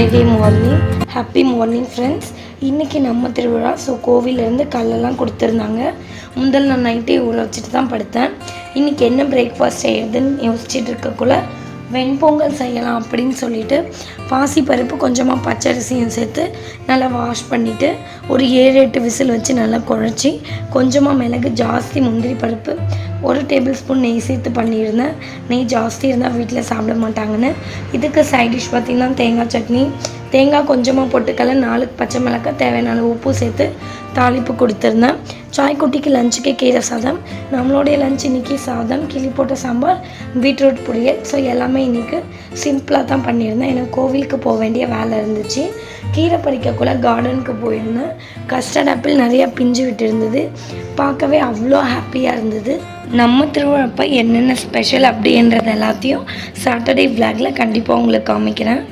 Friday morning. Happy morning friends. இன்றைக்கி நம்ம திருவிழா. ஸோ கோவிலேருந்து கல்லெல்லாம் கொடுத்துருந்தாங்க. முதல் நான் நைட்டே ஊற வச்சுட்டு தான் படுத்தேன். இன்றைக்கி என்ன பிரேக்ஃபாஸ்ட் செய்யறதுன்னு யோசிச்சுட்டு இருக்கக்குள்ள வெண்பொங்கல் செய்யலாம் அப்படின்னு சொல்லிட்டு பாசிப்பருப்பு கொஞ்சமாக பச்சரிசியும் சேர்த்து நல்லா வாஷ் பண்ணிவிட்டு ஒரு 7-8 விசில் வச்சு நல்லா குழச்சி கொஞ்சமாக மிளகு ஜாஸ்தி முந்திரி பருப்பு 1 டேபிள் ஸ்பூன் நெய் சேர்த்து பண்ணியிருந்தேன். நெய் ஜாஸ்தி இருந்தால் வீட்டில் சாப்பிட மாட்டாங்கன்னு. இதுக்கு சைட் டிஷ் பார்த்திங்கன்னா தேங்காய் சட்னி, தேங்காய் கொஞ்சமாக போட்டுக்கல, 4 பச்சை மிளகாய், தேவையான உப்பு சேர்த்து தாளிப்பு கொடுத்துருந்தேன். சாய்க்குட்டிக்கு லஞ்சுக்கு கீரை சாதம். நம்மளுடைய லஞ்ச் இன்றைக்கி சாதம், கிளி போட்ட சாம்பார், பீட்ரூட் பொரியல். ஸோ எல்லாமே இன்றைக்கி சிம்பிளாக தான் பண்ணியிருந்தேன். எனக்கு கோவிலுக்கு போக வேண்டிய வேலை இருந்துச்சு. கீரை பறிக்கக்குள்ளே கார்டனுக்கு போயிருந்தேன். கஸ்டர்ட் ஆப்பிள் நிறையா பிஞ்சு விட்டு இருந்தது. பார்க்கவே அவ்வளோ ஹாப்பியாக இருந்தது. நம்ம திருவிழாப்போ என்னென்ன ஸ்பெஷல் அப்படின்றது எல்லாத்தையும் சாட்டர்டே விளாகில் கண்டிப்பாக உங்களுக்கு காமிக்கிறேன்.